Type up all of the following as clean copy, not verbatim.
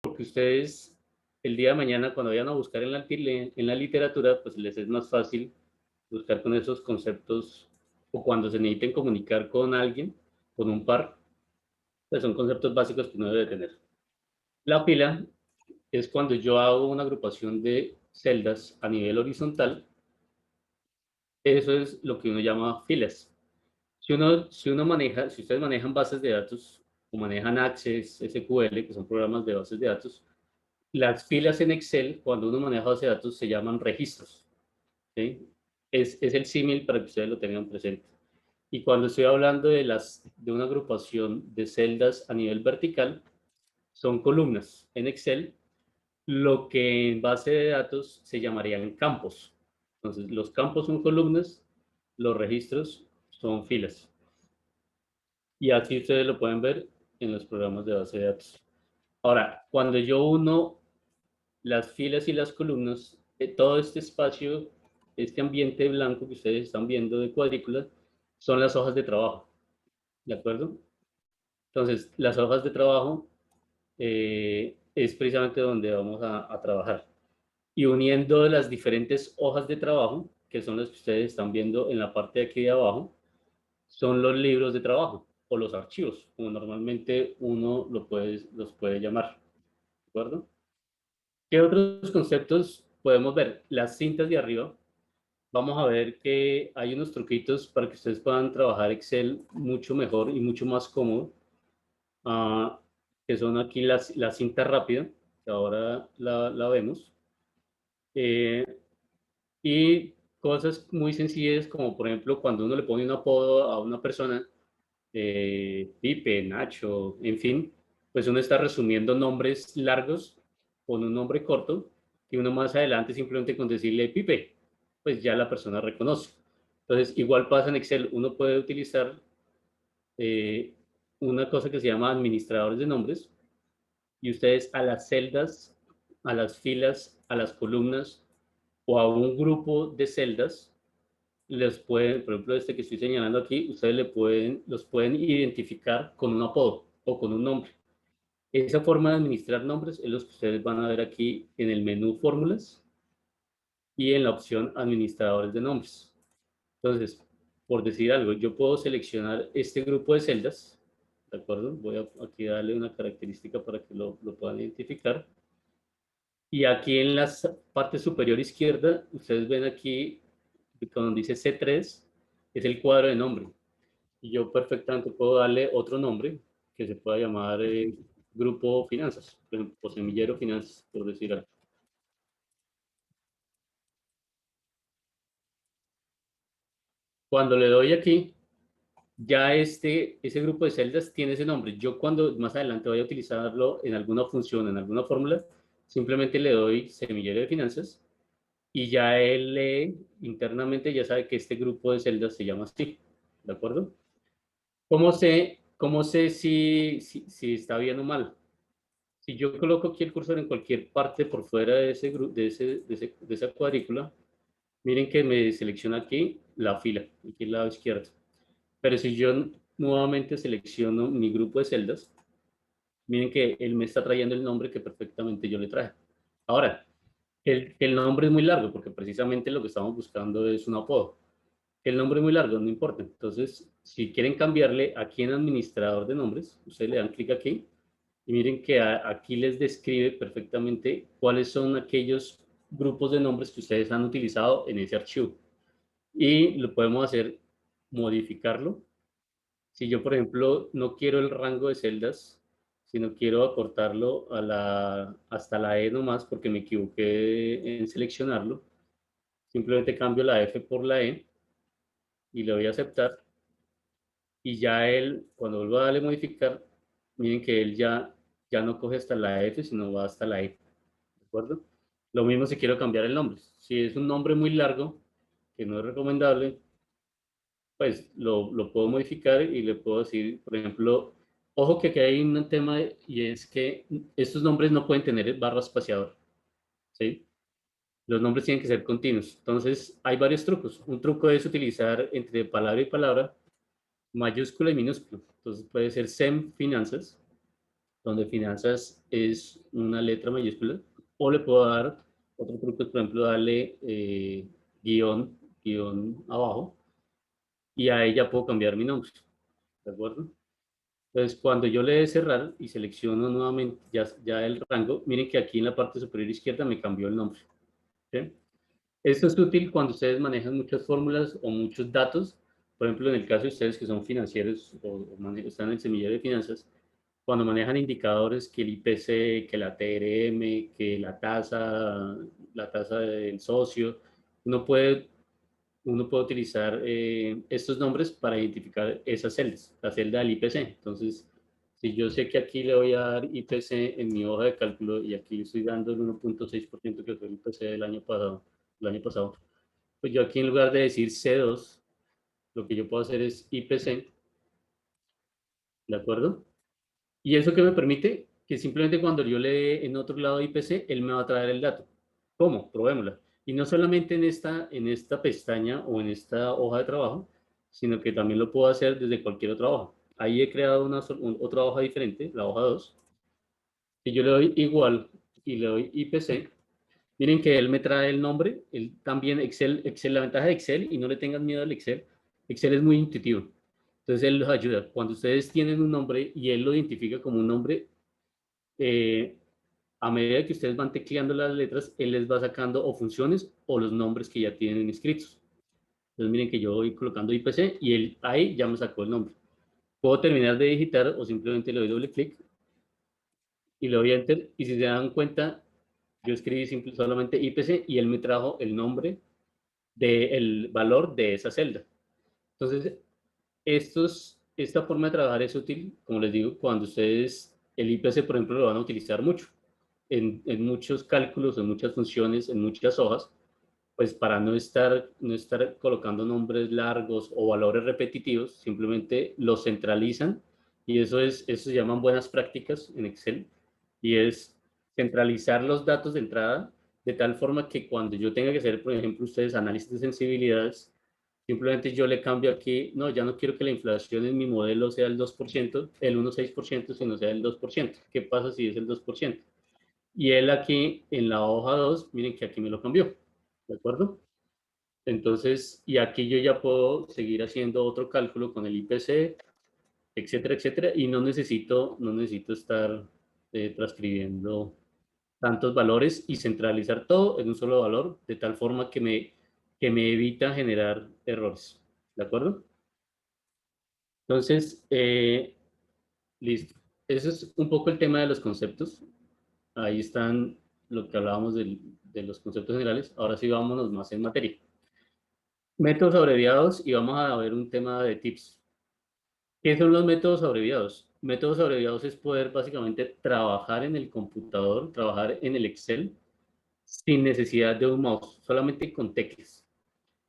porque ustedes el día de mañana cuando vayan a buscar en la literatura, pues les es más fácil buscar con esos conceptos o cuando se necesiten comunicar con alguien, con un par, pues son conceptos básicos que uno debe tener. La fila es cuando yo hago una agrupación de celdas a nivel horizontal. Eso es lo que uno llama filas. Si ustedes manejan bases de datos o manejan Access, SQL, que son programas de bases de datos, las filas en Excel, cuando uno maneja bases de datos, se llaman registros. ¿Sí? Es el símil para que ustedes lo tengan presente. Y cuando estoy hablando de una agrupación de celdas a nivel vertical, son columnas en Excel, lo que en base de datos se llamarían campos. Entonces, los campos son columnas, los registros son filas. Y así ustedes lo pueden ver en los programas de base de datos. Ahora, cuando yo uno las filas y las columnas, todo este espacio, este ambiente blanco que ustedes están viendo de cuadrículas, son las hojas de trabajo, ¿de acuerdo? Entonces, las hojas de trabajo es precisamente donde vamos a trabajar. Y uniendo las diferentes hojas de trabajo, que son las que ustedes están viendo en la parte de aquí de abajo, son los libros de trabajo o los archivos, como normalmente uno los puede llamar, ¿de acuerdo? ¿Qué otros conceptos podemos ver? Las cintas de arriba. Vamos a ver que hay unos truquitos para que ustedes puedan trabajar Excel mucho mejor y mucho más cómodo, ah, que son aquí la cinta rápida, que ahora la vemos. Eh, y cosas muy sencillas como por ejemplo cuando uno le pone un apodo a una persona, Pipe, Nacho, en fin, pues uno está resumiendo nombres largos con un nombre corto y uno más adelante simplemente con decirle Pipe, pues ya la persona reconoce. Entonces, igual pasa en Excel, uno puede utilizar eh, una cosa que se llama administradores de nombres y ustedes a las celdas, a las filas, a las columnas o a un grupo de celdas les pueden, por ejemplo, este que estoy señalando aquí, ustedes los pueden identificar con un apodo o con un nombre. Esa forma de administrar nombres es lo que ustedes van a ver aquí en el menú fórmulas y en la opción administradores de nombres. Entonces, por decir algo, yo puedo seleccionar este grupo de celdas, ¿de acuerdo? Voy a aquí darle una característica para que lo puedan identificar. Y aquí en la parte superior izquierda, ustedes ven aquí, donde dice C3, es el cuadro de nombre. Y yo perfectamente puedo darle otro nombre que se pueda llamar Grupo Finanzas, por ejemplo, o Semillero Finanzas, por decir algo. Cuando le doy aquí, ya ese grupo de celdas tiene ese nombre. Yo cuando más adelante voy a utilizarlo en alguna función, en alguna fórmula, simplemente le doy Semillero de Finanzas y ya él internamente ya sabe que este grupo de celdas se llama así, ¿de acuerdo? Cómo sé si está bien o mal? Si yo coloco aquí el cursor en cualquier parte por fuera de, ese, de esa cuadrícula, miren que me selecciona aquí la fila, aquí al lado izquierdo. Pero si yo nuevamente selecciono mi grupo de celdas, miren que él me está trayendo el nombre que perfectamente yo le traje. Ahora, el nombre es muy largo porque precisamente lo que estamos buscando es un apodo. El nombre es muy largo, no importa. Entonces, si quieren cambiarle aquí en administrador de nombres, ustedes le dan clic aquí y miren que aquí les describe perfectamente cuáles son aquellos grupos de nombres que ustedes han utilizado en ese archivo. Y lo podemos hacer, modificarlo. Si yo, por ejemplo, no quiero el rango de celdas, sino quiero acortarlo hasta la E nomás porque me equivoqué en seleccionarlo, simplemente cambio la F por la E y le voy a aceptar. Y ya él, cuando vuelva a darle modificar, miren que él ya no coge hasta la F, sino va hasta la E. ¿De acuerdo? Lo mismo si quiero cambiar el nombre. Si es un nombre muy largo, que no es recomendable, pues lo puedo modificar y le puedo decir, por ejemplo, ojo que aquí hay un tema y es que estos nombres no pueden tener barra espaciador, ¿sí? Los nombres tienen que ser continuos. Entonces, hay varios trucos. Un truco es utilizar entre palabra y palabra mayúscula y minúscula. Entonces, puede ser SEM Finanzas. donde finanzas es una letra mayúscula, o le puedo dar otro truco, por ejemplo, darle guión abajo, y ahí ya puedo cambiar mi nombre, ¿de acuerdo? Entonces, cuando yo le dé cerrar y selecciono nuevamente ya el rango, miren que aquí en la parte superior izquierda me cambió el nombre. ¿Sí? Esto es útil cuando ustedes manejan muchas fórmulas o muchos datos. Por ejemplo, en el caso de ustedes que son financieros o están en el semillero de finanzas, cuando manejan indicadores que el IPC, que la TRM, que la tasa del socio, uno puede, uno puede utilizar estos nombres para identificar esas celdas, la celda del IPC. Entonces, si yo sé que aquí le voy a dar IPC en mi hoja de cálculo y aquí le estoy dando el 1.6% que fue el IPC del año pasado, pues yo aquí en lugar de decir C2, lo que yo puedo hacer es IPC, ¿de acuerdo? Y eso que me permite que simplemente cuando yo le dé en otro lado IPC, él me va a traer el dato. ¿Cómo? Probémosla. Y no solamente en esta pestaña o en esta hoja de trabajo, sino que también lo puedo hacer desde cualquier otra hoja. Ahí he creado otra hoja diferente, la hoja 2. Si yo le doy igual y le doy IPC, miren que él me trae el nombre, él también Excel, la ventaja de Excel, y no le tengan miedo al Excel, Excel es muy intuitivo. Entonces él los ayuda. Cuando ustedes tienen un nombre y él lo identifica como un nombre, eh, a medida que ustedes van tecleando las letras, él les va sacando o funciones o los nombres que ya tienen escritos. Entonces miren que yo voy colocando IPC y él ahí ya me sacó el nombre. Puedo terminar de digitar o simplemente le doy doble clic y le doy enter, y si se dan cuenta, yo escribí solamente IPC y él me trajo el nombre del valor de esa celda. Entonces, esta forma de trabajar es útil, como les digo, cuando ustedes el IPC, por ejemplo, lo van a utilizar mucho en muchos cálculos, en muchas funciones, en muchas hojas, pues para no estar colocando nombres largos o valores repetitivos, simplemente los centralizan, y eso se llaman buenas prácticas en Excel, y es centralizar los datos de entrada de tal forma que cuando yo tenga que hacer, por ejemplo, ustedes análisis de sensibilidades, simplemente yo le cambio aquí, no, ya no quiero que la inflación en mi modelo sea el 2%, el 1,6%, sino sea el 2%. ¿Qué pasa si es el 2%? Y él aquí en la hoja 2, miren que aquí me lo cambió, ¿de acuerdo? Entonces, y aquí yo ya puedo seguir haciendo otro cálculo con el IPC, etcétera, etcétera, y no necesito estar transcribiendo tantos valores y centralizar todo en un solo valor, de tal forma que me evita generar errores, ¿de acuerdo? Entonces, listo. Ese es un poco el tema de los conceptos. Ahí están lo que hablábamos de los conceptos generales. Ahora sí, vámonos más en materia. Métodos abreviados, y vamos a ver un tema de tips. ¿Qué son los métodos abreviados? Métodos abreviados es poder básicamente trabajar en el computador, trabajar en el Excel sin necesidad de un mouse, solamente con teclas.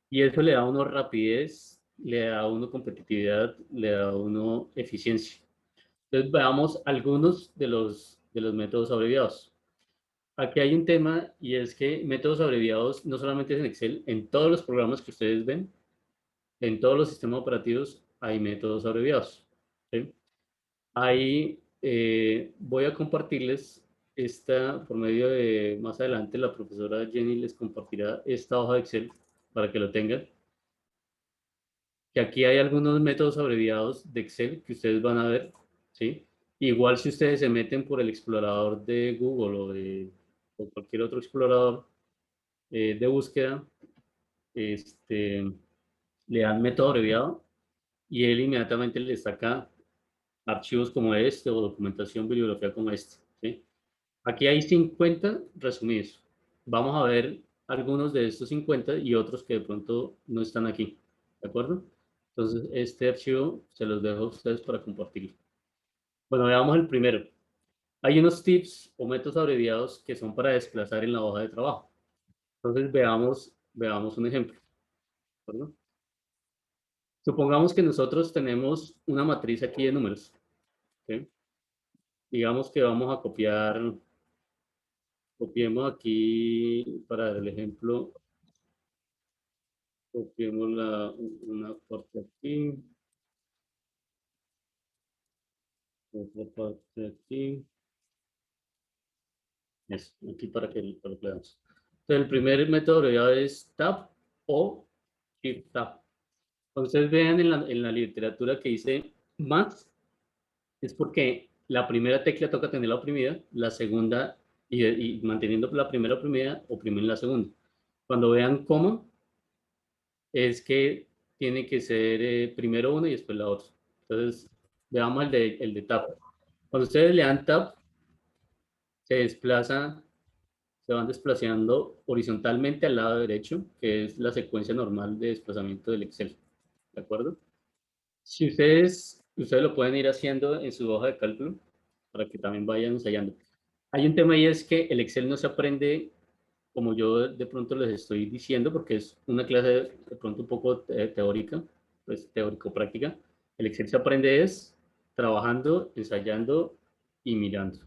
Y eso le da a uno rapidez, le da a uno competitividad, le da a uno eficiencia. Entonces veamos algunos de los métodos abreviados. Aquí hay un tema, y es que métodos abreviados no solamente es en Excel, en todos los programas que ustedes ven, en todos los sistemas operativos hay métodos abreviados. ¿Sí? Ahí voy a compartirles por medio de, más adelante la profesora Jenny les compartirá esta hoja de Excel para que lo tengan, que aquí hay algunos métodos abreviados de Excel que ustedes van a ver, ¿sí? Igual si ustedes se meten por el explorador de Google o cualquier otro explorador de búsqueda, este, le dan método abreviado y él inmediatamente le saca archivos como este o documentación, bibliografía como este, ¿sí? Aquí hay 50 resumidos. Vamos a ver algunos de estos 50 y otros que de pronto no están aquí, ¿de acuerdo? Entonces, este archivo se los dejo a ustedes para compartirlo. Bueno, veamos el primero. Hay unos tips o métodos abreviados que son para desplazar en la hoja de trabajo. Entonces, veamos un ejemplo, ¿de acuerdo? Supongamos que nosotros tenemos una matriz aquí de números, ¿ok? Digamos que vamos a copiemos aquí, para dar el ejemplo, copiemos una parte aquí, otra parte aquí. Eso, aquí para que lo veamos. Entonces, el primer método abreviado es Tab o Shift Tab. Cuando ustedes vean en la literatura que dice más, es porque la primera tecla toca tenerla oprimida, la segunda, y manteniendo la primera oprimida, oprimen la segunda. Cuando vean coma, es que tiene que ser primero una y después la otra. Entonces, veamos el de Tab. Cuando ustedes le dan Tab, se desplaza, se van desplazando horizontalmente al lado derecho, que es la secuencia normal de desplazamiento del Excel. ¿De acuerdo? Si ustedes lo pueden ir haciendo en su hoja de cálculo para que también vayan ensayando. Hay un tema y es que el Excel no se aprende como yo de pronto les estoy diciendo, porque es una clase de pronto un poco teórica, pues teórico-práctica. El Excel se aprende es trabajando, ensayando y mirando.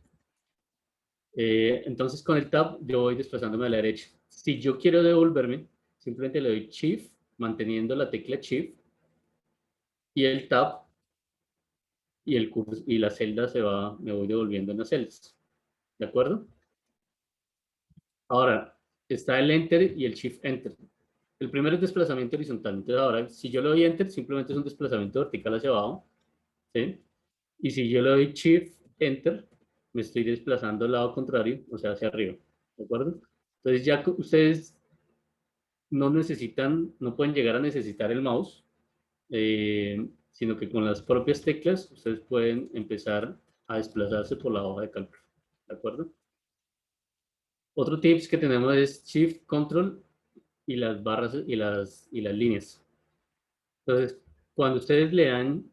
Entonces con el Tab yo voy desplazándome a la derecha. Si yo quiero devolverme, simplemente le doy Shift, manteniendo la tecla Shift y el Tab y el curso y la celda me voy devolviendo en las celdas. ¿De acuerdo? Ahora, está el Enter y el Shift Enter. El primero es desplazamiento horizontal. Entonces ahora, si yo le doy Enter, simplemente es un desplazamiento vertical hacia abajo. ¿Sí? Y si yo le doy Shift Enter, me estoy desplazando al lado contrario, o sea, hacia arriba. ¿De acuerdo? Entonces ya ustedes no necesitan, no pueden llegar a necesitar el mouse, sino que con las propias teclas ustedes pueden empezar a desplazarse por la hoja de cálculo. ¿De acuerdo? Otro tips que tenemos es Shift Control y las barras y las líneas. Entonces, cuando ustedes le dan,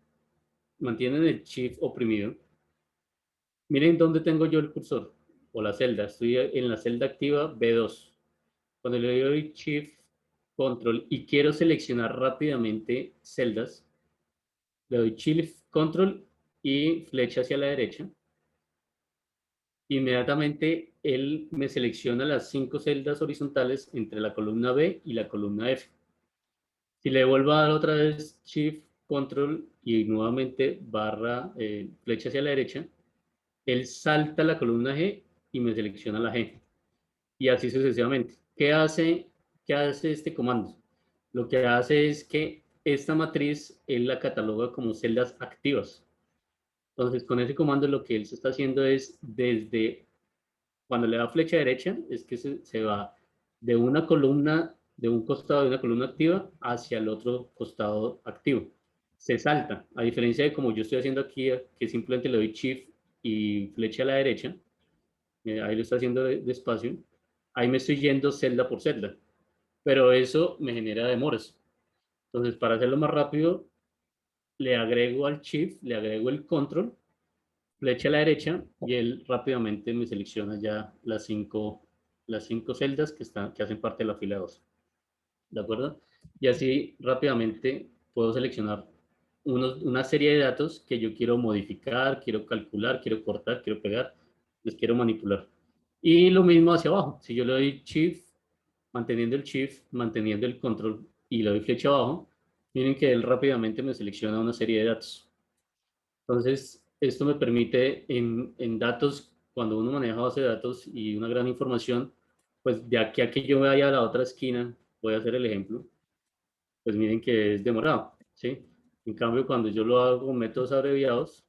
mantienen el Shift oprimido, miren dónde tengo yo el cursor o la celda. Estoy en la celda activa B2. Cuando le doy Shift Control y quiero seleccionar rápidamente celdas, le doy Shift Control y flecha hacia la derecha. Inmediatamente él me selecciona las 5 celdas horizontales entre la columna B y la columna F. Si le vuelvo a dar otra vez Shift, Control y nuevamente barra flecha hacia la derecha, él salta la columna G y me selecciona la G. Y así sucesivamente. ¿Qué hace este comando? Lo que hace es que esta matriz él la cataloga como celdas activas. Entonces, con ese comando lo que él se está haciendo es desde cuando le da flecha derecha, es que se va de una columna, de un costado de una columna activa hacia el otro costado activo. Se salta, a diferencia de como yo estoy haciendo aquí, que simplemente le doy Shift y flecha a la derecha, ahí lo está haciendo despacio, ahí me estoy yendo celda por celda, pero eso me genera demoras. Entonces, para hacerlo más rápido, le agrego al Shift, le agrego el Control, flecha a la derecha y él rápidamente me selecciona ya las cinco celdas que hacen parte de la fila 2. ¿De acuerdo? Y así rápidamente puedo seleccionar una serie de datos que yo quiero modificar, quiero calcular, quiero cortar, quiero pegar, les quiero manipular. Y lo mismo hacia abajo. Si yo le doy Shift, manteniendo el Shift, manteniendo el Control y le doy flecha abajo, miren que él rápidamente me selecciona una serie de datos. Entonces, esto me permite en datos, cuando uno maneja base de datos y una gran información, pues de aquí a que yo vaya a la otra esquina, voy a hacer el ejemplo, pues miren que es demorado, ¿sí? En cambio, cuando yo lo hago con métodos abreviados,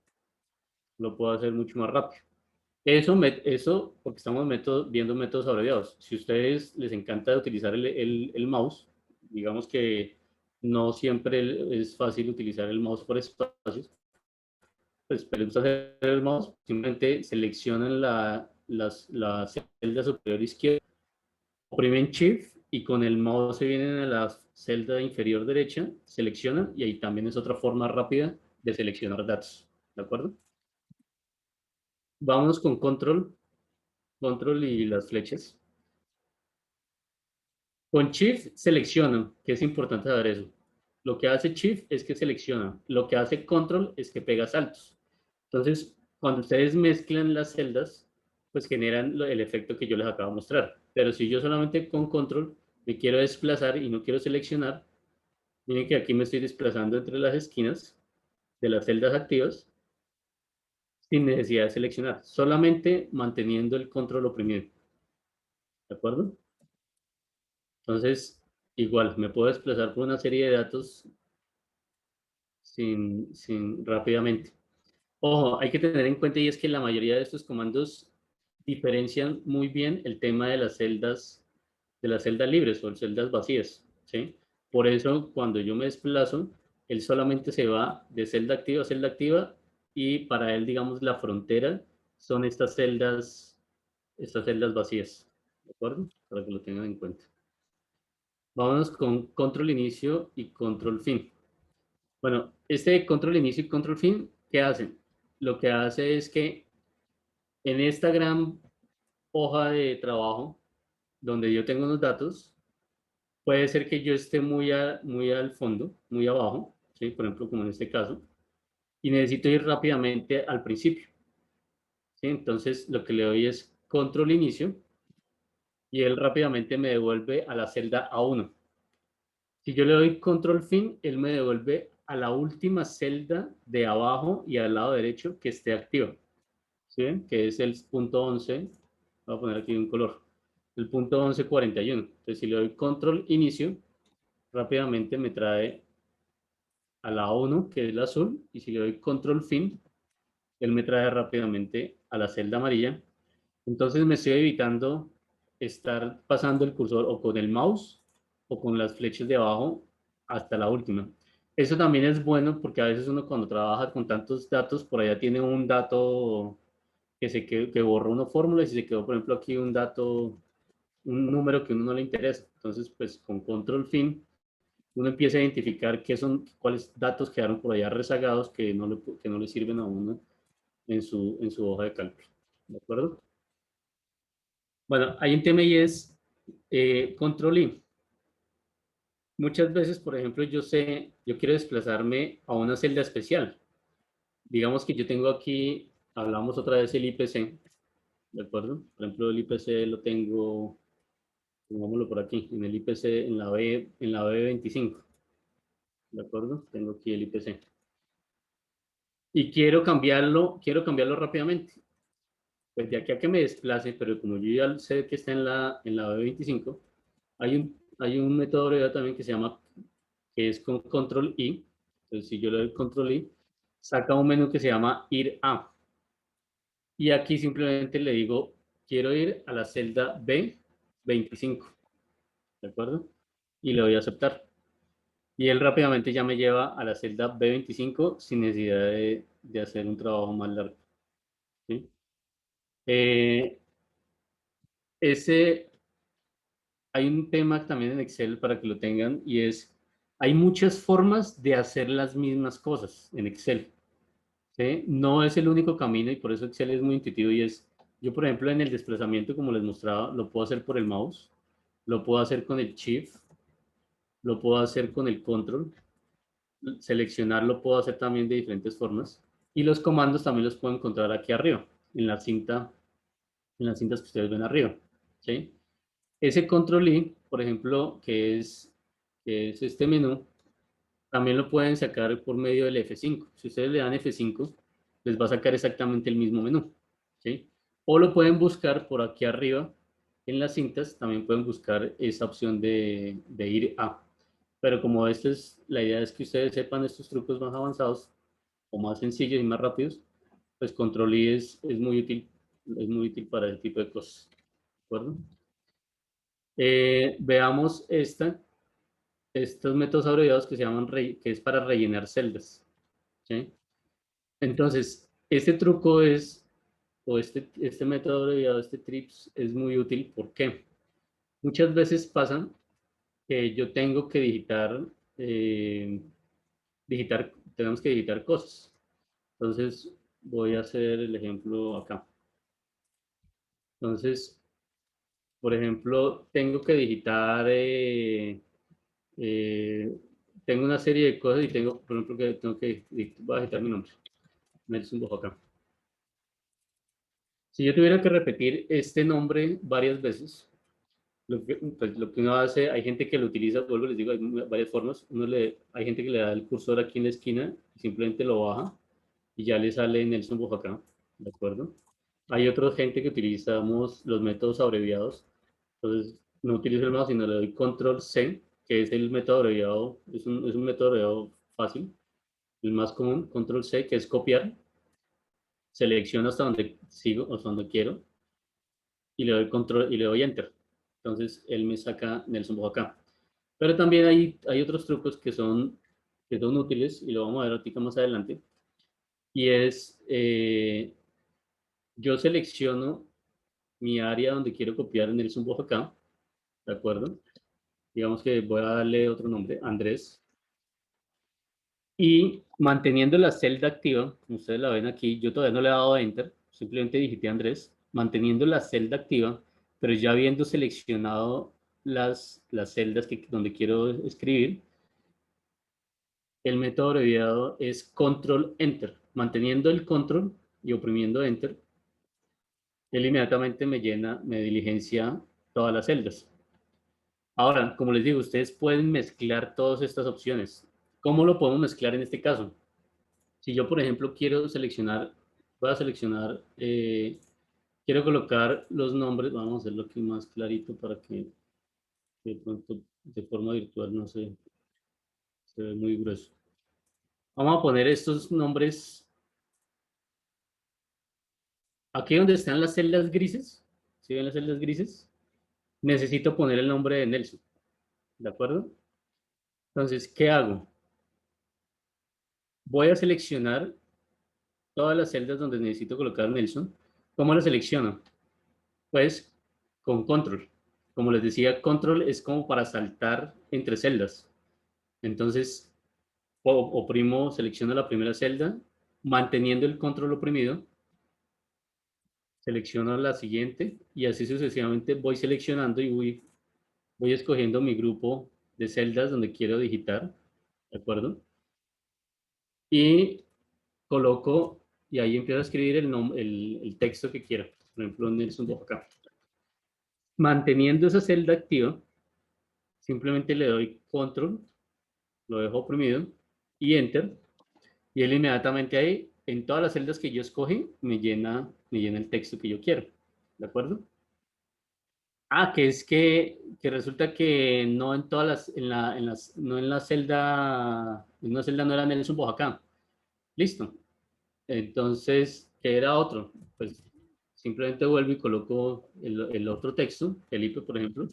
lo puedo hacer mucho más rápido. Eso porque estamos viendo métodos abreviados. Si a ustedes les encanta utilizar el mouse, digamos que no siempre es fácil utilizar el mouse por espacios, pues les gusta hacer el mouse, simplemente seleccionan la celda superior izquierda, oprimen Shift y con el mouse se vienen a la celda inferior derecha, seleccionan y ahí también es otra forma rápida de seleccionar datos. ¿De acuerdo? Vámonos con control y las flechas. Con Shift seleccionan, que es importante saber eso. Lo que hace Shift es que selecciona, lo que hace Control es que pega saltos. Entonces, cuando ustedes mezclan las celdas, pues generan el efecto que yo les acabo de mostrar. Pero si yo solamente con Control me quiero desplazar y no quiero seleccionar, miren que aquí me estoy desplazando entre las esquinas de las celdas activas sin necesidad de seleccionar, solamente manteniendo el control oprimido. ¿De acuerdo? Entonces, igual, me puedo desplazar por una serie de datos rápidamente. Ojo, hay que tener en cuenta y es que la mayoría de estos comandos diferencian muy bien el tema de las celdas libres o celdas vacías, ¿sí? Por eso, cuando yo me desplazo, él solamente se va de celda activa a celda activa y para él, digamos, la frontera son estas celdas vacías, ¿de acuerdo? Para que lo tengan en cuenta. Vámonos con control inicio y control fin. Bueno, este control inicio y control fin, ¿qué hacen? Lo que hace es que en esta gran hoja de trabajo, donde yo tengo unos datos, puede ser que yo esté muy al fondo, muy abajo, ¿sí? Por ejemplo, como en este caso, y necesito ir rápidamente al principio, ¿sí? Entonces, lo que le doy es control inicio y él rápidamente me devuelve a la celda A1. Si yo le doy control fin, él me devuelve a la última celda de abajo y al lado derecho que esté activa, ¿sí? Que es el punto 11. Voy a poner aquí un color. El punto 1141. Entonces, si le doy control inicio, rápidamente me trae a la 1, que es la azul, y si le doy control fin, él me trae rápidamente a la celda amarilla. Entonces me estoy evitando estar pasando el cursor o con el mouse o con las flechas de abajo hasta la última. Eso también es bueno porque a veces uno cuando trabaja con tantos datos, por allá tiene un dato que borró una fórmula y si se quedó, por ejemplo, aquí un dato, un número que a uno no le interesa. Entonces, pues con control fin, uno empieza a identificar cuáles datos quedaron por allá rezagados que no le sirven a uno en su hoja de cálculo. ¿De acuerdo? Bueno, hay un tema y es control I. Muchas veces, por ejemplo, yo quiero desplazarme a una celda especial. Digamos que yo tengo aquí, hablamos otra vez el IPC, ¿de acuerdo? Por ejemplo, el IPC lo tengo, pongámoslo por aquí, en el IPC, en la B25, ¿de acuerdo? Tengo aquí el IPC. Y quiero cambiarlo rápidamente. Pues de aquí a que me desplace, pero como yo ya sé que está en la B25, hay un método abreviado también que se llama, que es con control I. Entonces, si yo le doy control I, saca un menú que se llama ir a. Y aquí simplemente le digo, quiero ir a la celda B25, ¿de acuerdo? Y le doy a aceptar. Y él rápidamente ya me lleva a la celda B25 sin necesidad de hacer un trabajo más largo, ¿sí? Eh, ese, hay un tema también en Excel para que lo tengan y es, hay muchas formas de hacer las mismas cosas en Excel, ¿sí? No es el único camino y por eso Excel es muy intuitivo y es, yo por ejemplo en el desplazamiento como les mostraba, lo puedo hacer por el mouse, lo puedo hacer con el Shift, lo puedo hacer con el Control, seleccionar lo puedo hacer también de diferentes formas y los comandos también los puedo encontrar aquí arriba, en las cintas que ustedes ven arriba, ¿sí? Ese control I, por ejemplo, que es este menú, también lo pueden sacar por medio del F5. Si ustedes le dan F5, les va a sacar exactamente el mismo menú, ¿sí? O lo pueden buscar por aquí arriba, en las cintas, también pueden buscar esa opción de ir a. Pero como la idea es que ustedes sepan estos trucos más avanzados, o más sencillos y más rápidos, pues control I es muy útil para ese tipo de cosas, ¿de acuerdo? Veamos estos métodos abreviados que se llaman, que es para rellenar celdas, ¿sí? Entonces, este truco o este método abreviado, este TRIPS, es muy útil. ¿Por qué? Muchas veces pasa que yo tengo que tenemos que digitar cosas. Entonces, voy a hacer el ejemplo acá. Entonces, por ejemplo, tengo que digitar Eh, tengo una serie de cosas y por ejemplo, que voy a digitar mi nombre, Nelson Bojaca. Si yo tuviera que repetir este nombre varias veces, pues, lo que uno hace, hay gente que lo utiliza, vuelvo, les digo, hay varias formas. Hay gente que le da el cursor aquí en la esquina y simplemente lo baja y ya le sale Nelson Bojaca. ¿de acuerdo? Hay otra gente que utilizamos los métodos abreviados, entonces no utilizo el mouse, sino le doy control C, que es el método abreviado, es un método abreviado fácil, el más común, control C, que es copiar, selecciono hasta donde sigo, o hasta donde quiero, y le doy control y le doy enter. Entonces él me saca Nelson Boacá. Pero también hay otros trucos que son útiles, y lo vamos a ver ahorita más adelante, y es, yo selecciono mi área donde quiero copiar en Nelson Boacá, ¿de acuerdo? Digamos que voy a darle otro nombre, Andrés, y manteniendo la celda activa, como ustedes la ven aquí, yo todavía no le he dado enter, simplemente digité Andrés, manteniendo la celda activa, pero ya habiendo seleccionado las celdas donde quiero escribir, el método abreviado es control enter, manteniendo el control y oprimiendo enter, él inmediatamente me diligencia todas las celdas. Ahora, como les digo, ustedes pueden mezclar todas estas opciones. ¿Cómo lo podemos mezclar en este caso? Si yo, por ejemplo, voy a seleccionar, quiero colocar los nombres, vamos a hacerlo aquí más clarito para que de pronto de forma virtual no se ve muy grueso. Vamos a poner estos nombres aquí donde están las celdas grises. ¿Sí ven las celdas grises? Necesito poner el nombre de Nelson, ¿de acuerdo? Entonces, ¿qué hago? Voy a seleccionar todas las celdas donde necesito colocar Nelson. ¿Cómo lo selecciono? Pues con control. Como les decía, control es como para saltar entre celdas. Entonces, oprimo, selecciono la primera celda, manteniendo el control oprimido, selecciono la siguiente y así sucesivamente voy seleccionando y voy escogiendo mi grupo de celdas donde quiero digitar, ¿de acuerdo? Y coloco, y ahí empiezo a escribir el texto que quiero. Por ejemplo, Nelson Boca. Manteniendo esa celda activa, simplemente le doy control, lo dejo oprimido y enter, y él inmediatamente ahí, en todas las celdas que yo escogí, me llena el texto que yo quiero. ¿De acuerdo? Que es que resulta que no en todas no en la celda, en una celda no era Nelson Boacá. Listo. Entonces, ¿qué era otro? Pues simplemente vuelvo y coloco el otro texto, Felipe, por ejemplo,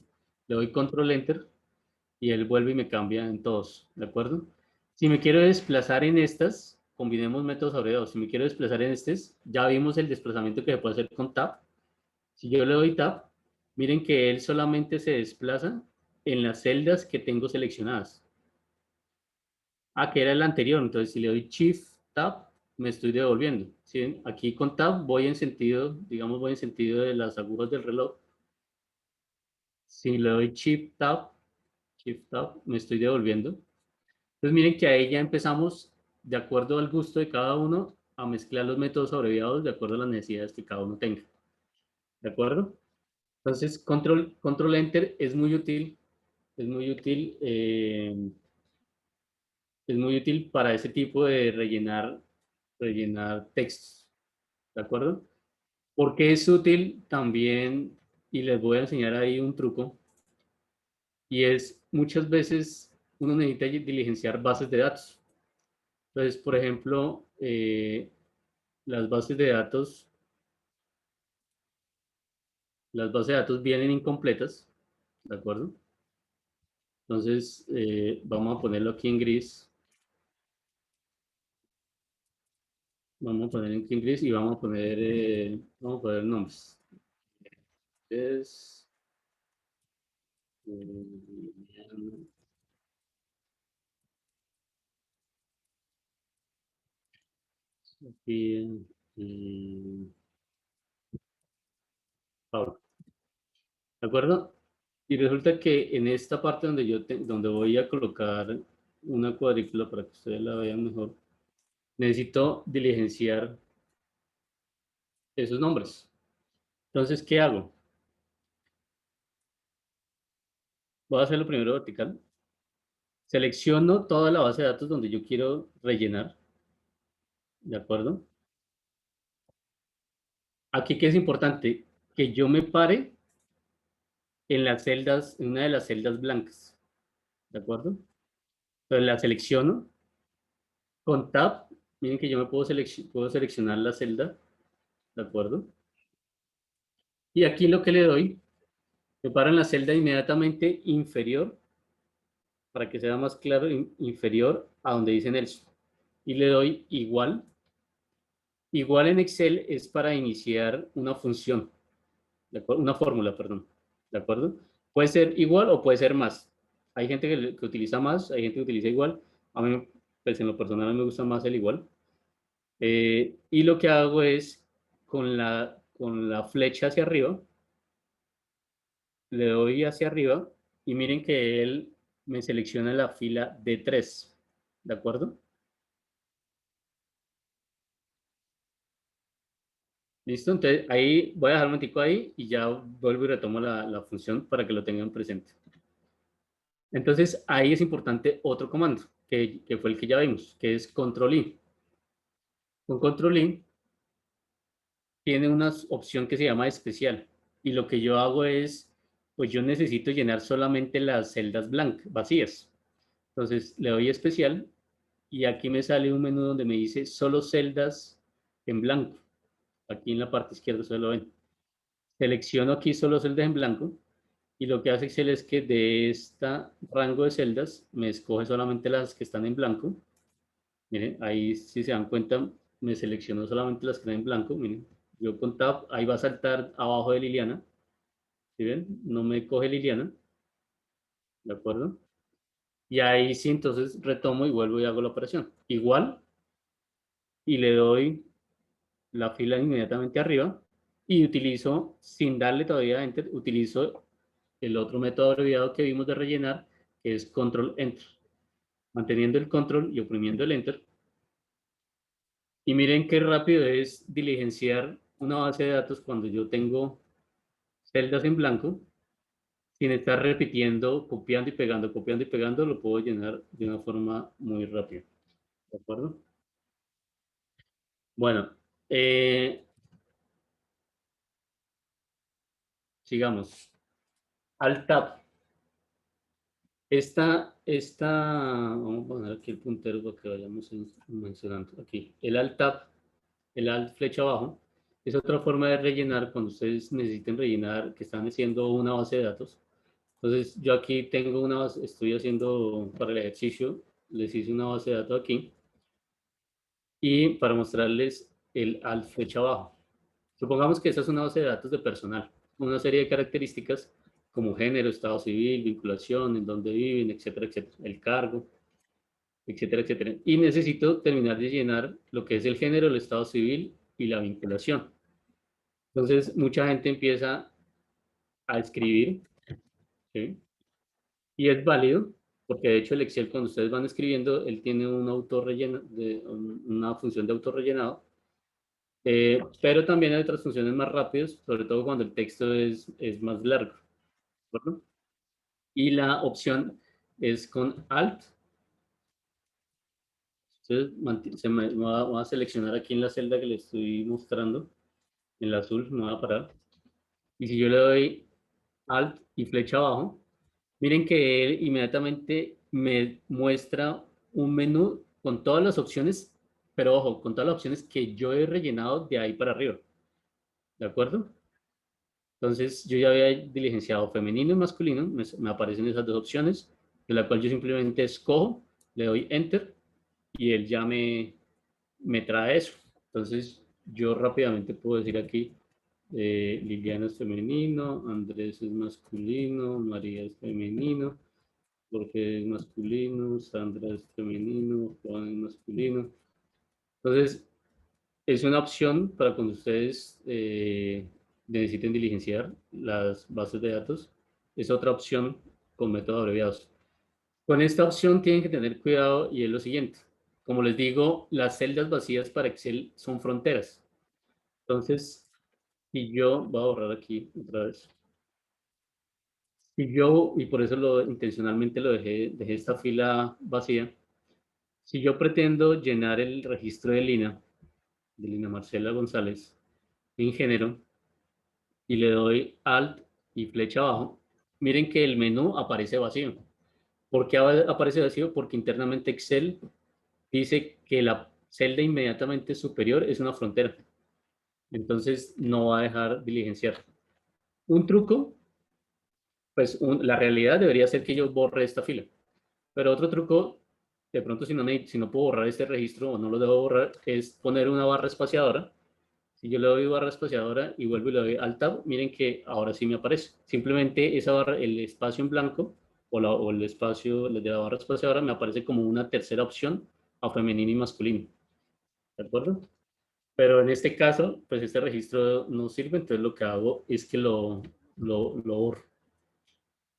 le doy control enter y él vuelve y me cambia en todos, ¿de acuerdo? Si me quiero desplazar en estas, combinemos métodos abreviados. Si me quiero desplazar en estas, ya vimos el desplazamiento que se puede hacer con tab. Si yo le doy tab, miren que él solamente se desplaza en las celdas que tengo seleccionadas. Que era el anterior, entonces si le doy shift tab, me estoy devolviendo. ¿Sí? Aquí con tab voy en sentido, digamos, voy en sentido de las agujas del reloj. Si le doy shift tab, me estoy devolviendo. Entonces miren que ahí ya empezamos, de acuerdo al gusto de cada uno, a mezclar los métodos abreviados de acuerdo a las necesidades que cada uno tenga. ¿De acuerdo? Entonces, control enter es muy útil, es muy útil para ese tipo de rellenar textos. ¿De acuerdo? Porque es útil también, y les voy a enseñar ahí un truco, y es muchas veces uno necesita diligenciar bases de datos. Entonces, por ejemplo, las bases de datos, las bases de datos vienen incompletas, ¿de acuerdo? Entonces, vamos a ponerlo aquí en gris. Vamos a poner aquí en gris y vamos a poner nombres. Es, Sofía y Pablo. ¿De acuerdo? Y resulta que en esta parte donde voy a colocar una cuadrícula para que ustedes la vean mejor, necesito diligenciar esos nombres. Entonces, ¿qué hago? Voy a hacerlo primero vertical. Selecciono toda la base de datos donde yo quiero rellenar. ¿De acuerdo? Aquí que es importante que yo me pare en las celdas, en una de las celdas blancas, ¿de acuerdo? Entonces la selecciono con Tab. Miren que yo me puedo seleccionar la celda, ¿de acuerdo? Y aquí lo que le doy, me paro en la celda inmediatamente inferior, para que sea más claro, inferior a donde dice Nelson. Y le doy igual. Igual en Excel es para iniciar una función, una fórmula, perdón, ¿de acuerdo? Puede ser igual o puede ser más. Hay gente que utiliza más, hay gente que utiliza igual. A mí, pues en lo personal, me gusta más el igual. Y lo que hago es, con la flecha hacia arriba, le doy hacia arriba y miren que él me selecciona la fila de 3, ¿de acuerdo? Listo, entonces ahí voy a dejar un momentico ahí y ya vuelvo y retomo la función para que lo tengan presente. Entonces ahí es importante otro comando, que fue el que ya vimos, que es control I. Con control I tiene una opción que se llama especial y lo que yo hago es, pues yo necesito llenar solamente las celdas blancas, vacías. Entonces le doy especial y aquí me sale un menú donde me dice solo celdas en blanco. Aquí en la parte izquierda ustedes lo ven. Selecciono aquí solo celdas en blanco y lo que hace Excel es que de este rango de celdas me escoge solamente las que están en blanco. Miren, ahí si se dan cuenta me seleccionó solamente las que están en blanco. Miren, yo con Tab, ahí va a saltar abajo de Liliana. ¿Sí ven? No me coge Liliana, ¿de acuerdo? Y ahí sí, entonces retomo y vuelvo y hago la operación. Igual, y le doy la fila inmediatamente arriba y utilizo, sin darle todavía Enter, utilizo el otro método abreviado que vimos de rellenar, que es Control Enter. Manteniendo el Control y oprimiendo el Enter. Y miren qué rápido es diligenciar una base de datos cuando yo tengo celdas en blanco, sin estar repitiendo, copiando y pegando, lo puedo llenar de una forma muy rápida. ¿De acuerdo? Bueno, eh, sigamos. Alt Tab. Vamos a poner aquí el puntero para que vayamos mencionando. Aquí, el Alt Tab, el Alt flecha abajo, es otra forma de rellenar cuando ustedes necesiten rellenar, que están haciendo una base de datos. Entonces, yo aquí tengo una base, estoy haciendo para el ejercicio, les hice una base de datos aquí y para mostrarles el Alt flecha abajo. Supongamos que esa es una base de datos de personal, una serie de características como género, estado civil, vinculación, en dónde viven, etcétera, etcétera, el cargo, etcétera, etcétera. Y necesito terminar de llenar lo que es el género, el estado civil y la vinculación. Entonces, mucha gente empieza a escribir, ¿sí? Y es válido, porque de hecho el Excel cuando ustedes van escribiendo, él tiene un autorrelleno, una función de autorrellenado, pero también hay otras funciones más rápidas, sobre todo cuando el texto es más largo, ¿de acuerdo? Y la opción es con Alt. Entonces voy a seleccionar aquí en la celda que le estoy mostrando, en la azul, me voy a parar. Y si yo le doy Alt y flecha abajo, miren que él inmediatamente me muestra un menú con todas las opciones, pero ojo, con todas las opciones que yo he rellenado de ahí para arriba. ¿De acuerdo? Entonces yo ya había diligenciado femenino y masculino, me aparecen esas dos opciones, de la cual yo simplemente escojo, le doy Enter y él ya me trae eso. Entonces yo rápidamente puedo decir aquí, Liliana es femenino, Andrés es masculino, María es femenino, Jorge es masculino, Sandra es femenino, Juan es masculino. Entonces, es una opción para cuando ustedes necesiten diligenciar las bases de datos. Es otra opción con métodos abreviados. Con esta opción tienen que tener cuidado y es lo siguiente. Como les digo, las celdas vacías para Excel son fronteras. Entonces, si yo voy a borrar aquí otra vez. Si yo, y por eso intencionalmente dejé esta fila vacía. Si yo pretendo llenar el registro de Lina Marcela González, en género y le doy Alt y flecha abajo, miren que el menú aparece vacío. ¿Por qué aparece vacío? Porque internamente Excel dice que la celda inmediatamente superior es una frontera. Entonces no va a dejar diligenciar. Un truco, pues la realidad debería ser que yo borre esta fila. Pero otro truco, de pronto si no puedo borrar este registro o no lo debo borrar, es poner una barra espaciadora. Si yo le doy barra espaciadora y vuelvo y le doy Alt Tab, miren que ahora sí me aparece. Simplemente esa barra, el espacio en blanco o el espacio de la barra espaciadora me aparece como una tercera opción a femenino y masculino. ¿De acuerdo? Pero en este caso, pues este registro no sirve, entonces lo que hago es que lo borro.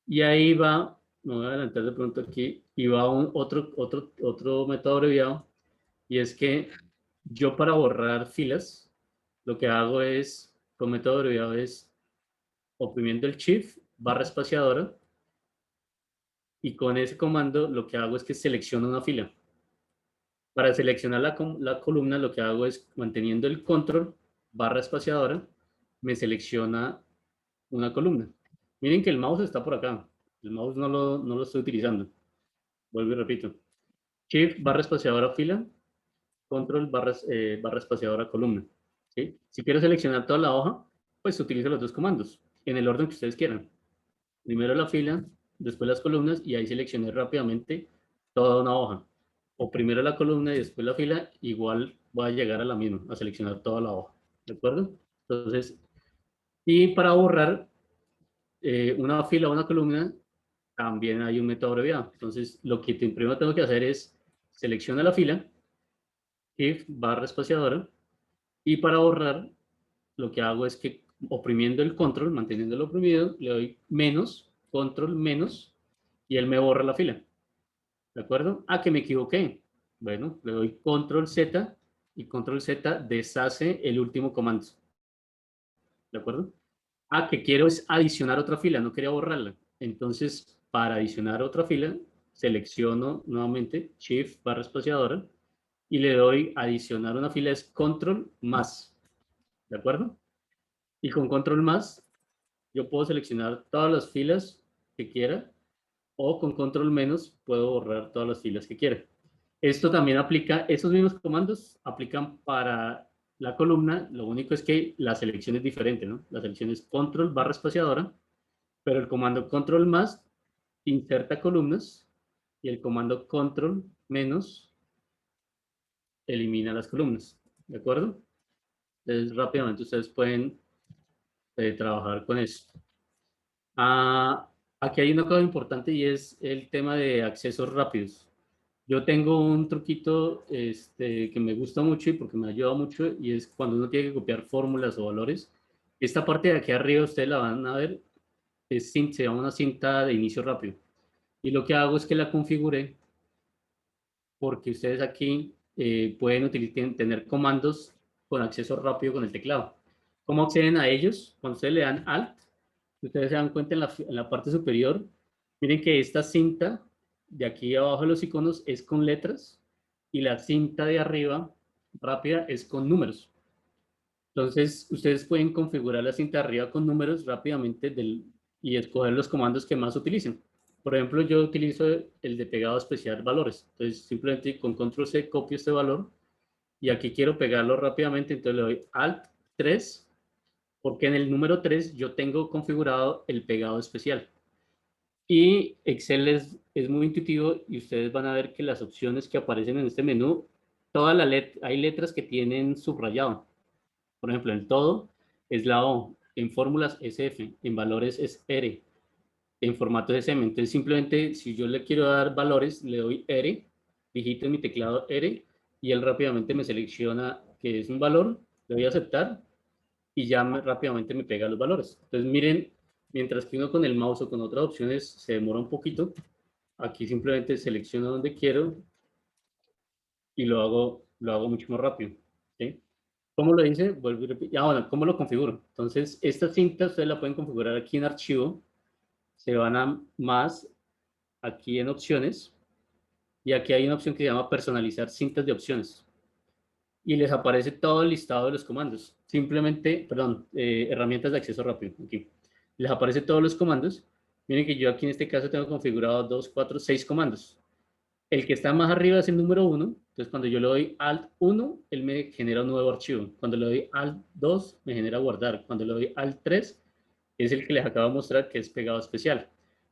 Y ahí va, me voy a adelantar de pronto aquí, y va otro método abreviado, y es que yo para borrar filas, lo que hago es, con método abreviado es oprimiendo el Shift, barra espaciadora, y con ese comando lo que hago es que selecciono una fila. Para seleccionar la columna, lo que hago es, manteniendo el control, barra espaciadora, me selecciona una columna. Miren que el mouse está por acá. El mouse no lo estoy utilizando. Vuelvo y repito. Shift, barra espaciadora fila, control, barra espaciadora columna. ¿Sí? Si quiero seleccionar toda la hoja, pues utilizo los dos comandos, en el orden que ustedes quieran. Primero la fila, después las columnas, y ahí seleccioné rápidamente toda una hoja. O primero la columna y después la fila, igual voy a llegar a la misma, a seleccionar toda la hoja. ¿De acuerdo? Entonces, y para borrar una fila o una columna, también hay un método abreviado. Entonces, lo que primero tengo que hacer es seleccionar la fila, Shift barra espaciadora, y para borrar, lo que hago es que oprimiendo el control, manteniéndolo oprimido, le doy menos, control menos, y él me borra la fila. ¿De acuerdo? Ah, que me equivoqué. Bueno, le doy control Z y control Z deshace el último comando. ¿De acuerdo? Ah, que quiero es adicionar otra fila, no quería borrarla. Entonces, para adicionar otra fila, selecciono nuevamente Shift barra espaciadora y le doy adicionar una fila es control más. ¿De acuerdo? Y con control más, yo puedo seleccionar todas las filas que quiera o con control menos puedo borrar todas las filas que quiera. Esto también aplica, esos mismos comandos aplican para la columna, lo único es que la selección es diferente, ¿no? La selección es control barra espaciadora, pero el comando control más inserta columnas y el comando control menos elimina las columnas, ¿de acuerdo? Entonces rápidamente ustedes pueden trabajar con eso. Aquí hay una cosa importante y es el tema de accesos rápidos. Yo tengo un truquito que me gusta mucho y porque me ayuda mucho y es cuando uno tiene que copiar fórmulas o valores. Esta parte de aquí arriba ustedes la van a ver, se llama una cinta de inicio rápido. Y lo que hago es que la configure porque ustedes aquí pueden tener comandos con acceso rápido con el teclado. ¿Cómo acceden a ellos? Cuando ustedes le dan Alt, ustedes se dan cuenta en la parte superior, miren que esta cinta de aquí abajo de los iconos es con letras y la cinta de arriba rápida es con números. Entonces, ustedes pueden configurar la cinta de arriba con números rápidamente y escoger los comandos que más utilicen. Por ejemplo, yo utilizo el de pegado especial valores. Entonces, simplemente con control C copio este valor y aquí quiero pegarlo rápidamente, entonces le doy Alt 3 porque en el número 3 yo tengo configurado el pegado especial. Y Excel es muy intuitivo y ustedes van a ver que las opciones que aparecen en este menú, hay letras que tienen subrayado. Por ejemplo, en todo es la O, en fórmulas es F, en valores es R, en formato es SM. Entonces, simplemente si yo le quiero dar valores, le doy R, digito en mi teclado R, y él rápidamente me selecciona que es un valor, le doy a aceptar, y ya rápidamente me pega los valores. Entonces, miren, mientras que uno con el mouse o con otras opciones se demora un poquito, aquí simplemente selecciono donde quiero y lo hago mucho más rápido. ¿Sí? ¿Cómo lo hice? Vuelvo y repito. Ah, bueno, ¿cómo lo configuro? Entonces, esta cinta ustedes la pueden configurar aquí en archivo, se van a más, aquí en opciones, y aquí hay una opción que se llama personalizar cintas de opciones. y les aparece todo el listado de los comandos. Simplemente, perdón, herramientas de acceso rápido. Aquí. Les aparece todos los comandos. Miren que yo aquí en este caso tengo configurado 2, 4, 6 comandos. El que está más arriba es el número 1. Entonces, cuando yo le doy Alt 1, él me genera un nuevo archivo. Cuando le doy Alt 2, me genera guardar. Cuando le doy Alt 3, es el que les acabo de mostrar, que es pegado especial.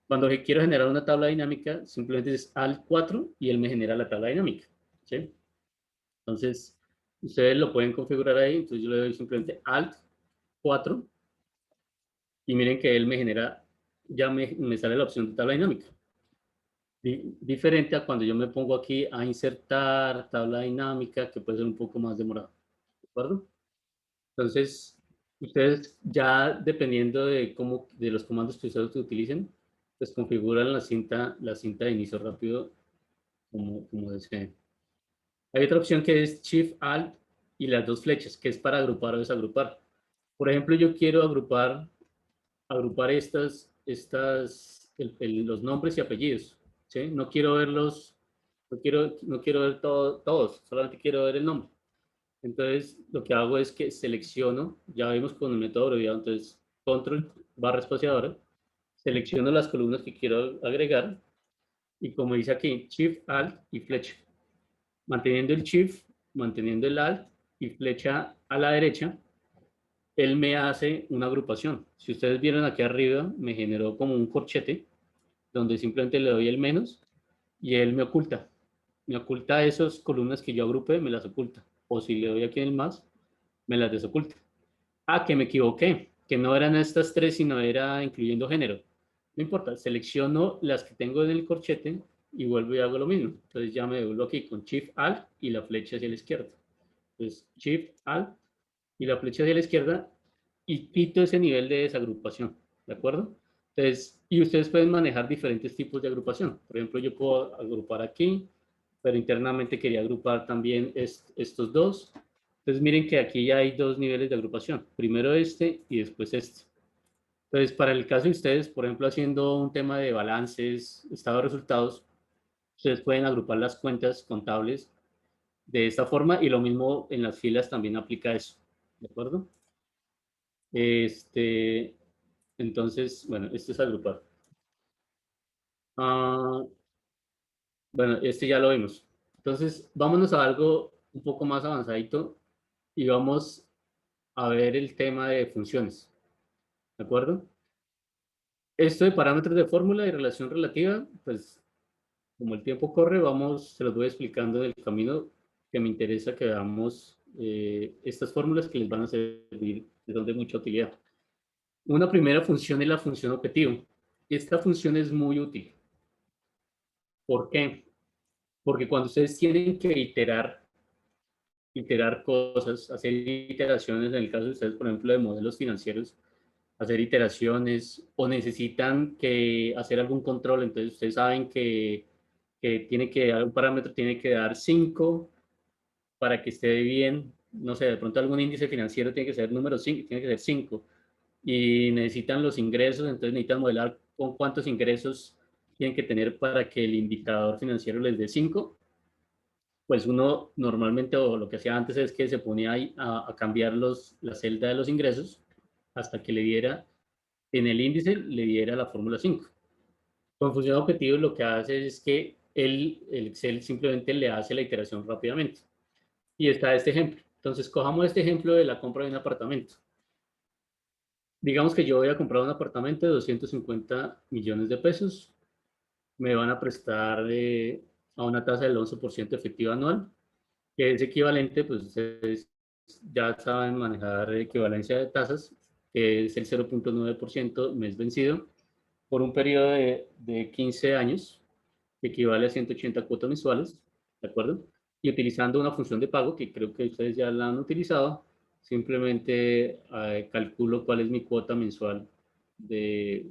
Cuando quiero generar una tabla dinámica, simplemente es Alt 4 y él me genera la tabla dinámica. ¿Sí? Entonces, ustedes lo pueden configurar ahí. Entonces, yo le doy simplemente Alt 4 y miren que él me genera, ya me sale la opción de tabla dinámica. Diferente a cuando yo me pongo aquí a insertar tabla dinámica, que puede ser un poco más demorado. ¿De acuerdo? Entonces, ustedes ya dependiendo de cómo, de los comandos que ustedes utilicen, pues configuran la cinta de inicio rápido como deseen. Hay otra opción que es Shift Alt y las dos flechas, que es para agrupar o desagrupar. Por ejemplo, yo quiero agrupar los nombres y apellidos. ¿Sí? No quiero verlos, no quiero ver todos, solamente quiero ver el nombre. Entonces, lo que hago es que selecciono, ya vimos con el método abreviado, entonces, control barra espaciadora, selecciono las columnas que quiero agregar y como dice aquí, Shift, Alt y flecha. Manteniendo el Shift, manteniendo el Alt y flecha a la derecha, él me hace una agrupación. Si ustedes vieron aquí arriba, me generó como un corchete, donde simplemente le doy el menos y él me oculta. Me oculta esas columnas que yo agrupé, me las oculta. O si le doy aquí en el más, me las desoculta. Ah, que me equivoqué, que no eran estas tres, sino era incluyendo género. No importa, selecciono las que tengo en el corchete y vuelvo y hago lo mismo. Entonces ya me devuelvo aquí con Shift Alt y la flecha hacia la izquierda. Entonces Shift Alt y la flecha hacia la izquierda y quito ese nivel de desagrupación. ¿De acuerdo? Entonces, y ustedes pueden manejar diferentes tipos de agrupación. Por ejemplo, yo puedo agrupar aquí, pero internamente quería agrupar también estos dos. Entonces miren que aquí ya hay dos niveles de agrupación, primero este y después este. Entonces para el caso de ustedes, por ejemplo, haciendo un tema de balances, estado de resultados, ustedes pueden agrupar las cuentas contables de esta forma y lo mismo en las filas también aplica eso, ¿de acuerdo? Este, entonces, bueno, este es agrupar. Ah, bueno, este ya lo vimos. Entonces, vámonos a algo un poco más avanzadito y vamos a ver el tema de funciones. ¿De acuerdo? Esto de parámetros de fórmula y relación relativa, pues como el tiempo corre, se los voy explicando en el camino que me interesa que veamos estas fórmulas que les van a servir, que son de mucha utilidad. Una primera función es la función objetivo. Esta función es muy útil. ¿Por qué? Porque cuando ustedes tienen que iterar cosas, hacer iteraciones, en el caso de ustedes, por ejemplo, de modelos financieros, hacer iteraciones o necesitan que hacer algún control, entonces ustedes saben que tiene que dar un parámetro, tiene que dar 5 para que esté bien, no sé, de pronto algún índice financiero tiene que ser número 5, tiene que ser 5 y necesitan los ingresos, entonces necesitan modelar con cuántos ingresos tienen que tener para que el indicador financiero les dé 5. Pues uno normalmente, o lo que hacía antes es que se ponía ahí a cambiar la celda de los ingresos hasta que le diera, en el índice, le diera la fórmula 5. Con función objetivo lo que hace es que el Excel simplemente le hace la iteración rápidamente. Y está este ejemplo. Entonces, cojamos este ejemplo de la compra de un apartamento. Digamos que yo voy a comprar un apartamento de 250 millones de pesos. Me van a prestar a una tasa del 11% efectiva anual, que es equivalente, pues ustedes ya saben manejar equivalencia de tasas, que es el 0.9% mes vencido, por un periodo de 15 años, que equivale a 180 cuotas mensuales, ¿de acuerdo? Y utilizando una función de pago, que creo que ustedes ya la han utilizado, simplemente calculo cuál es mi cuota mensual de,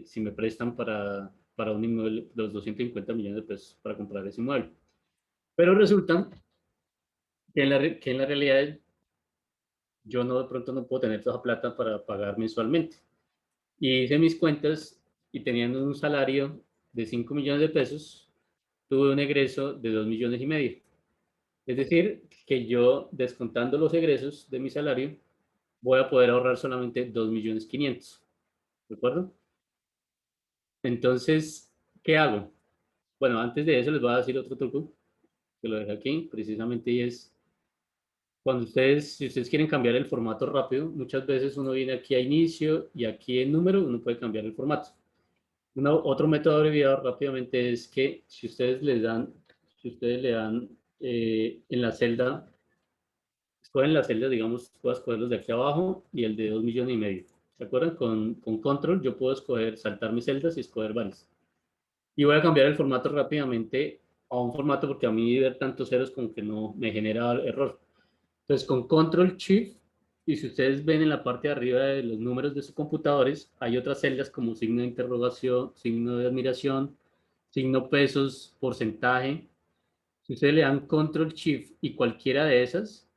si me prestan para un inmueble, los 250 millones de pesos para comprar ese inmueble. Pero resulta que en la realidad yo no, de pronto no puedo tener toda esa plata para pagar mensualmente. Y hice mis cuentas y teniendo un salario de 5 millones de pesos, tuve un egreso de 2 millones y medio. Es decir, que yo descontando los egresos de mi salario, voy a poder ahorrar solamente 2.500.000. ¿De acuerdo? Entonces, ¿qué hago? Bueno, antes de eso les voy a decir otro truco, que lo dejé aquí, precisamente, y es cuando ustedes, si ustedes quieren cambiar el formato rápido, muchas veces uno viene aquí a inicio y aquí en número, uno puede cambiar el formato. Otro método abreviado rápidamente es que si ustedes si ustedes le dan en la celda, escogen la celda, digamos, puedo escoger los de aquí abajo y el de 2.500.000. ¿Se acuerdan? Con control yo puedo escoger, saltar mis celdas y escoger varios. Y voy a cambiar el formato rápidamente a un formato porque a mí ver tantos ceros como que no me genera error. Entonces con control shift, y si ustedes ven en la parte de arriba de los números de sus computadores, hay otras celdas como signo de interrogación, signo de admiración, signo pesos, porcentaje. Si ustedes le dan control shift y cualquiera de esas,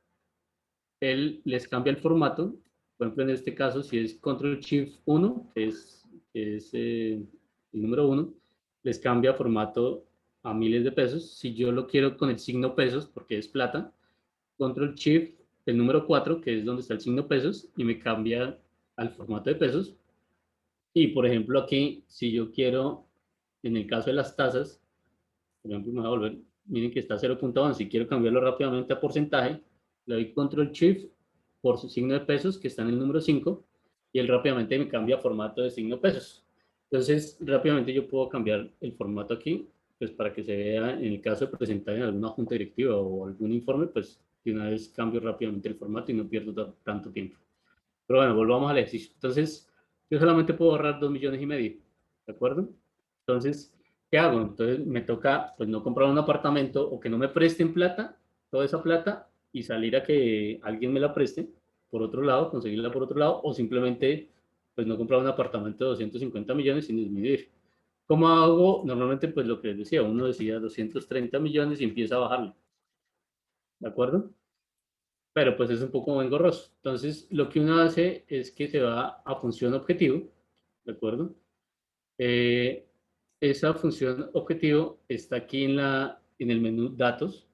él les cambia el formato. Por ejemplo, en este caso, si es Control Shift 1, que es el número 1, les cambia formato a miles de pesos. Si yo lo quiero con el signo pesos, porque es plata, Control Shift, el número 4, que es donde está el signo pesos, y me cambia al formato de pesos. Y por ejemplo, aquí, si yo quiero, en el caso de las tasas, por ejemplo, me voy a volver, miren que está 0.1, si quiero cambiarlo rápidamente a porcentaje, le doy Control Shift por su signo de pesos, que está en el número 5, y él rápidamente me cambia formato de signo pesos. Entonces, rápidamente yo puedo cambiar el formato aquí, pues para que se vea, en el caso de presentar en alguna junta directiva o algún informe, pues de una vez cambio rápidamente el formato y no pierdo tanto tiempo. Pero bueno, volvamos al ejercicio. Entonces, yo solamente puedo ahorrar 2.500.000, ¿de acuerdo? Entonces, ¿qué hago? Entonces me toca, pues, no comprar un apartamento o que no me presten plata, toda esa plata, y salir a que alguien me la preste por otro lado, conseguirla por otro lado, o simplemente, pues, no comprar un apartamento de 250 millones sin disminuir. ¿Cómo hago? Normalmente, pues, lo que les decía, uno decía 230 millones y empieza a bajarlo, ¿de acuerdo? Pero pues es un poco engorroso. Entonces, lo que uno hace es que se va a función objetivo, ¿de acuerdo? Eh, Esa función objetivo está aquí en el menú datos.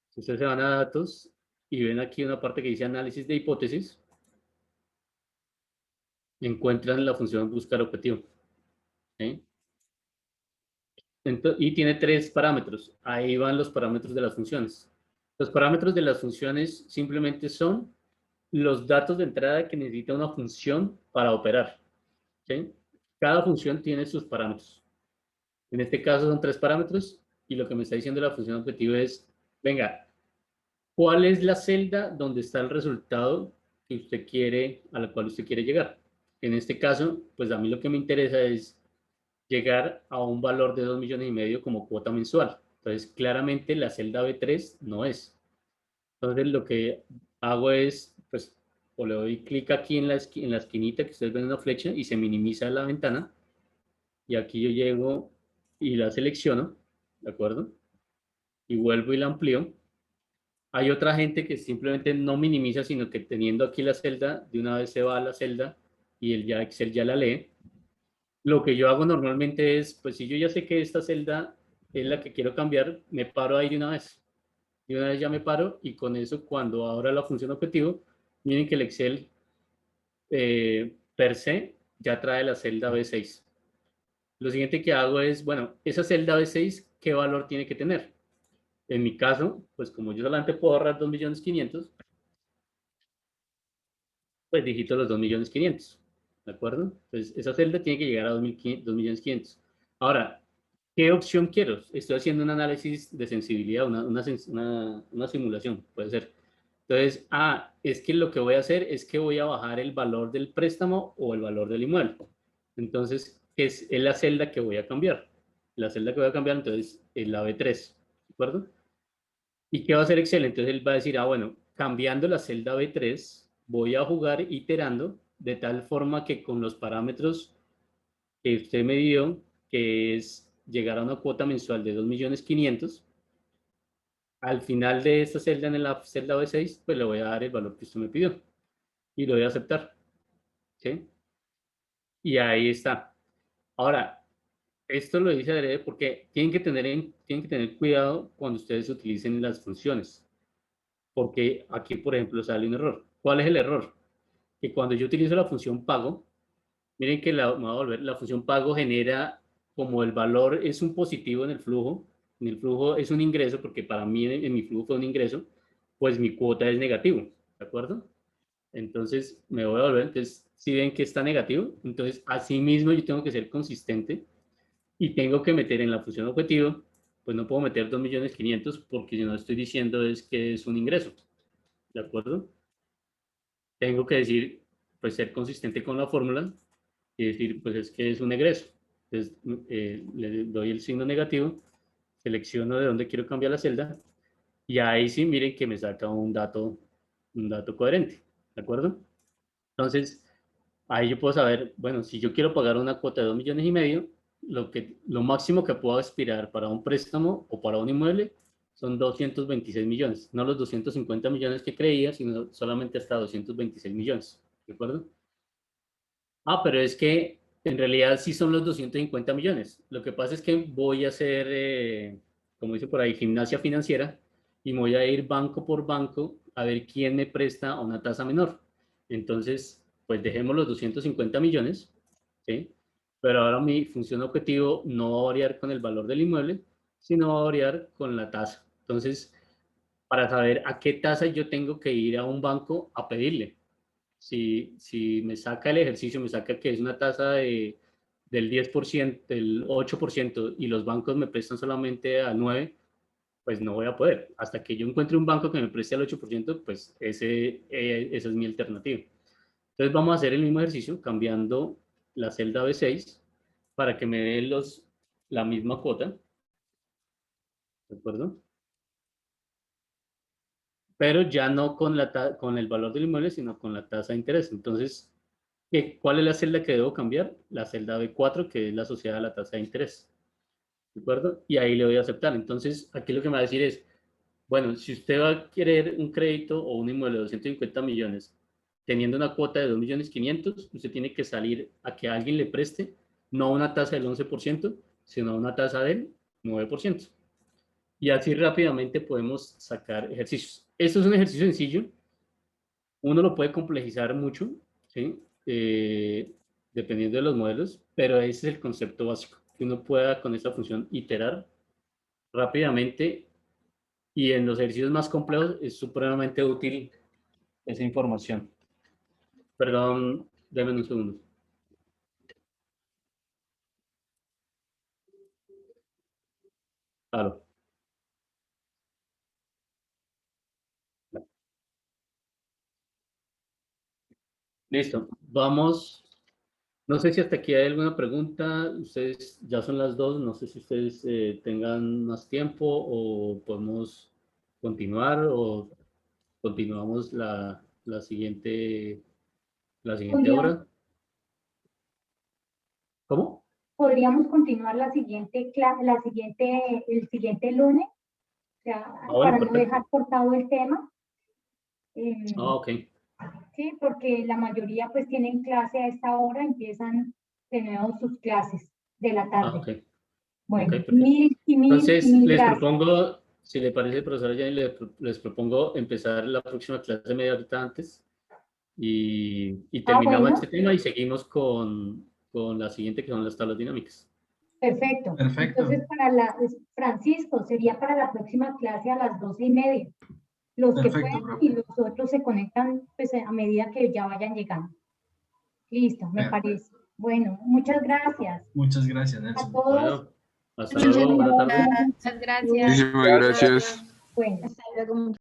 Si ustedes se van a datos y ven aquí una parte que dice análisis de hipótesis, encuentran la función buscar objetivo. ¿Sí? Y tiene tres parámetros. Ahí van los parámetros de las funciones. Los parámetros de las funciones simplemente son los datos de entrada que necesita una función para operar. ¿Sí? Cada función tiene sus parámetros. En este caso son tres parámetros y lo que me está diciendo la función objetivo es, venga, ¿cuál es la celda donde está el resultado que usted quiere, a la cual usted quiere llegar? En este caso, pues a mí lo que me interesa es llegar a un valor de 2.500.000 como cuota mensual. Entonces, claramente la celda B3 no es. Entonces, lo que hago es, pues, o le doy clic aquí en la esquinita que ustedes ven una flecha y se minimiza la ventana. Y aquí yo llego y la selecciono, ¿de acuerdo? Y vuelvo y la amplío. Hay otra gente que simplemente no minimiza, sino que teniendo aquí la celda, de una vez se va a la celda y el ya Excel ya la lee. Lo que yo hago normalmente es, pues si yo ya sé que esta celda es la que quiero cambiar, me paro ahí de una vez. De una vez ya me paro y con eso cuando abra la función objetivo, miren que el Excel per se ya trae la celda B6. Lo siguiente que hago es, bueno, esa celda B6, ¿qué valor tiene que tener? En mi caso, pues como yo solamente puedo ahorrar 2.500.000, pues digito los 2.500.000, ¿de acuerdo? Entonces, esa celda tiene que llegar a 2.500.000. Ahora, ¿qué opción quiero? Estoy haciendo un análisis de sensibilidad, una simulación, puede ser. Entonces, es que lo que voy a hacer es que voy a bajar el valor del préstamo o el valor del inmueble. Entonces, es la celda que voy a cambiar. La celda que voy a cambiar, entonces, es la B3, ¿de acuerdo? ¿Y qué va a hacer Excel? Entonces él va a decir, bueno, cambiando la celda B3, voy a jugar iterando de tal forma que con los parámetros que usted me dio, que es llegar a una cuota mensual de 2.500.000, al final de esta celda, en la celda B6, pues le voy a dar el valor que usted me pidió y lo voy a aceptar. ¿Sí? Y ahí está. Ahora, Esto lo dice adrede porque tienen que tener cuidado cuando ustedes utilicen las funciones, porque aquí, por ejemplo, sale un error. ¿Cuál es el error? Que cuando yo utilizo la función pago, miren que me voy a volver, la función pago genera, como el valor es un positivo en el flujo es un ingreso, porque para mí en mi flujo fue un ingreso, pues mi cuota es negativo, ¿de acuerdo? Entonces me voy a volver, entonces si ven que está negativo, entonces así mismo yo tengo que ser consistente y tengo que meter en la función objetivo, pues no puedo meter 2.500.000 porque yo no estoy diciendo es que es un ingreso, ¿de acuerdo? Tengo que decir, pues ser consistente con la fórmula y decir, pues es que es un egreso. Entonces, le doy el signo negativo, selecciono de dónde quiero cambiar la celda y ahí sí miren que me saca un dato coherente, ¿de acuerdo? Entonces, ahí yo puedo saber, bueno, si yo quiero pagar una cuota de 2.500.000, lo máximo que puedo aspirar para un préstamo o para un inmueble son 226 millones, no los 250 millones que creía, sino solamente hasta 226 millones, ¿de acuerdo? Ah, pero es que en realidad sí son los 250 millones. Lo que pasa es que voy a hacer, como dice por ahí, gimnasia financiera y me voy a ir banco por banco a ver quién me presta una tasa menor. Entonces, pues dejemos los 250 millones, ¿sí? Pero ahora mi función objetivo no va a variar con el valor del inmueble, sino va a variar con la tasa. Entonces, para saber a qué tasa yo tengo que ir a un banco a pedirle. Si me saca el ejercicio, me saca que es una tasa del 10%, del 8% y los bancos me prestan solamente a 9%, pues no voy a poder. Hasta que yo encuentre un banco que me preste al 8%, pues esa es mi alternativa. Entonces vamos a hacer el mismo ejercicio cambiando la celda B6 para que me dé la misma cuota, ¿de acuerdo? Pero ya no con el valor del inmueble, sino con la tasa de interés. Entonces, ¿cuál es la celda que debo cambiar? La celda B4, que es la asociada a la tasa de interés. ¿De acuerdo? Y ahí le doy a aceptar. Entonces, aquí lo que me va a decir es, bueno, si usted va a querer un crédito o un inmueble de 250 millones, teniendo una cuota de 2.500.000, usted tiene que salir a que alguien le preste, no una tasa del 11%, sino una tasa del 9%. Y así rápidamente podemos sacar ejercicios. Esto es un ejercicio sencillo, uno lo puede complejizar mucho, ¿sí? Dependiendo de los modelos, pero ese es el concepto básico, que uno pueda con esta función iterar rápidamente y en los ejercicios más complejos es supremamente útil esa información. Perdón, déme un segundo. Claro. Listo. Vamos. No sé si hasta aquí hay alguna pregunta. Ustedes ya son las 2. No sé si ustedes tengan más tiempo o podemos continuar o continuamos la siguiente Podríamos, hora. ¿Cómo? podríamos continuar el siguiente lunes, o sea, Bueno, para no perfecto. dejar cortado el tema. Eh, Ok. sí, porque la mayoría pues tienen clase a esta hora, empiezan de nuevo sus clases de la tarde. Ok. Ok, Bueno, perfecto. mil y Entonces, mil les gracias. propongo, si le parece, profesora Jenny, les propongo empezar la próxima clase media horita antes y Ah, terminamos bueno, este tema y seguimos con la siguiente, que son las tablas dinámicas. perfecto. Entonces, Perfecto, Francisco, sería para la próxima clase a las 12:30. Los que perfecto, pueden y profe. los otros se conectan pues, a medida que ya vayan llegando. Listo, me Perfecto. parece. Bueno, muchas gracias Muchas gracias, a Nelson. todos. Bueno, hasta Muchas luego, buena tarde. gracias. Muchas gracias. Muchísimas gracias. Bueno. Hasta luego.